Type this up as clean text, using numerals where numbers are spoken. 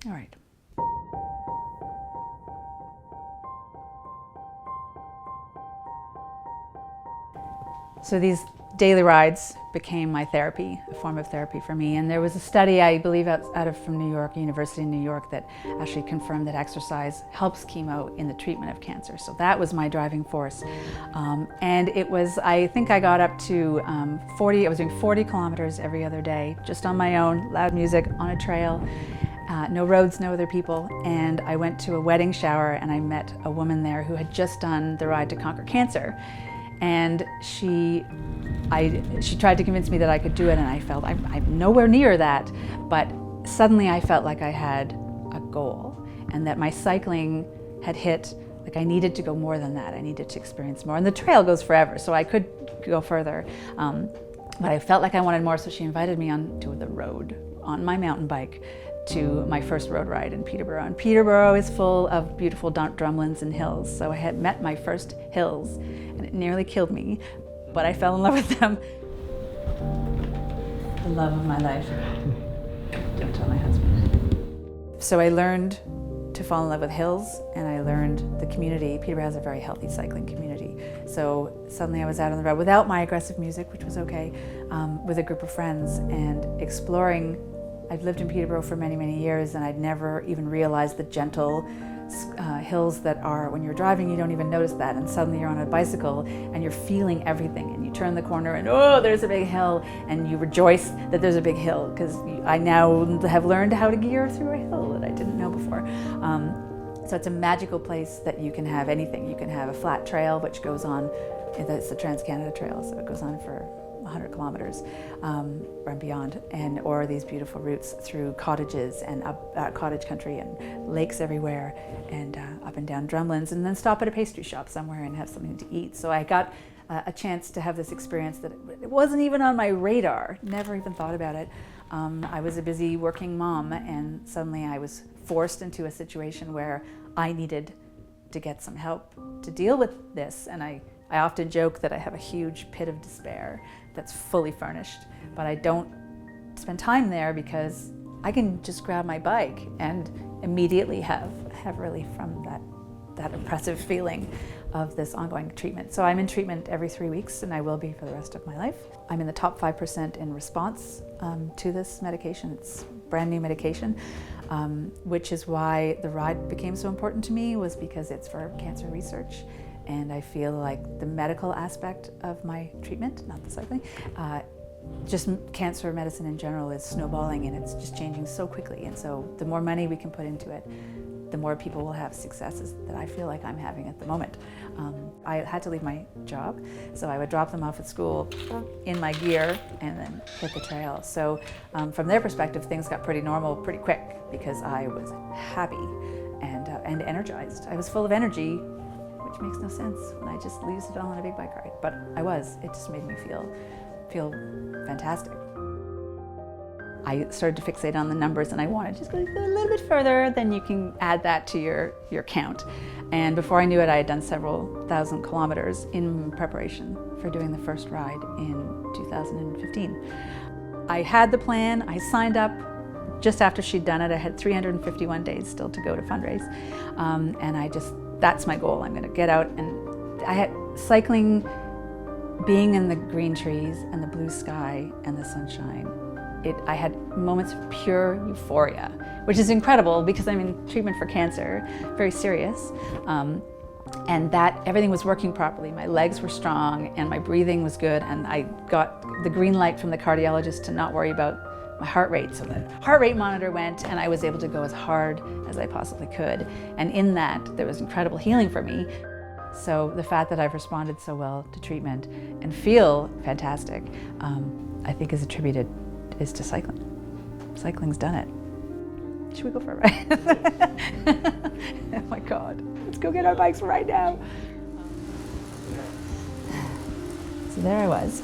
All right. So these daily rides became my therapy, a form of therapy for me. And there was a study, I believe, from New York, University in New York, that actually confirmed that exercise helps chemo in the treatment of cancer. So that was my driving force. And it was, I think I got up to I was doing 40 kilometers every other day, just on my own, loud music, on a trail. No roads, no other people, and I went to a wedding shower and I met a woman there who had just done the Ride to Conquer Cancer. And she tried to convince me that I could do it, and I felt I'm nowhere near that, but suddenly I felt like I had a goal and that my cycling had hit, like I needed to go more than that. I needed to experience more, and the trail goes forever, so I could go further. But I felt like I wanted more, so she invited me onto the road on my mountain bike to my first road ride in Peterborough. And Peterborough is full of beautiful drumlins and hills. So I had met my first hills and it nearly killed me, but I fell in love with them. The love of my life. Don't tell my husband. So I learned to fall in love with hills, and I learned the community. Peterborough has a very healthy cycling community. So suddenly I was out on the road without my aggressive music, which was okay, with a group of friends and exploring. I've lived in Peterborough for many, many years, and I'd never even realized the gentle hills that are, when you're driving, you don't even notice that, and suddenly you're on a bicycle and you're feeling everything, and you turn the corner and oh, there's a big hill, and you rejoice that there's a big hill, because I now have learned how to gear through a hill that I didn't know before. So it's a magical place that you can have anything. You can have a flat trail, which goes on, it's the Trans-Canada Trail, so it goes on for 100 kilometers or beyond, or these beautiful routes through cottages and up cottage country and lakes everywhere, and up and down drumlins, and then stop at a pastry shop somewhere and have something to eat. So I got a chance to have this experience that it wasn't even on my radar, never even thought about it. I was a busy working mom, and suddenly I was forced into a situation where I needed to get some help to deal with this, and I often joke that I have a huge pit of despair that's fully furnished, but I don't spend time there because I can just grab my bike and immediately have relief from that oppressive feeling of this ongoing treatment. So I'm in treatment every 3 weeks, and I will be for the rest of my life. I'm in the top 5% in response to this medication. It's brand new medication, which is why the ride became so important to me, was because it's for cancer research. And I feel like the medical aspect of my treatment, not the cycling, just cancer medicine in general is snowballing, and it's just changing so quickly. And so the more money we can put into it, the more people will have successes that I feel like I'm having at the moment. I had to leave my job, so I would drop them off at school in my gear and then hit the trail. So from their perspective, things got pretty normal pretty quick, because I was happy and energized. I was full of energy, which makes no sense when I just used it all on a big bike ride. But I was. It just made me feel fantastic. I started to fixate on the numbers, and I wanted to just go a little bit further, then you can add that to your count. And before I knew it, I had done several thousand kilometers in preparation for doing the first ride in 2015. I had the plan. I signed up just after she'd done it. I had 351 days still to go to fundraise. And that's my goal. I'm gonna get out, and I had cycling, being in the green trees and the blue sky and the sunshine. I had moments of pure euphoria, which is incredible because I'm in treatment for cancer, very serious. And that everything was working properly. My legs were strong and my breathing was good, and I got the green light from the cardiologist to not worry about my heart rate. So the heart rate monitor went, and I was able to go as hard as I possibly could. And in that, there was incredible healing for me. So the fact that I've responded so well to treatment and feel fantastic, I think is to cycling. Cycling's done it. Should we go for a ride? Oh my God, let's go get our bikes right now. So there I was,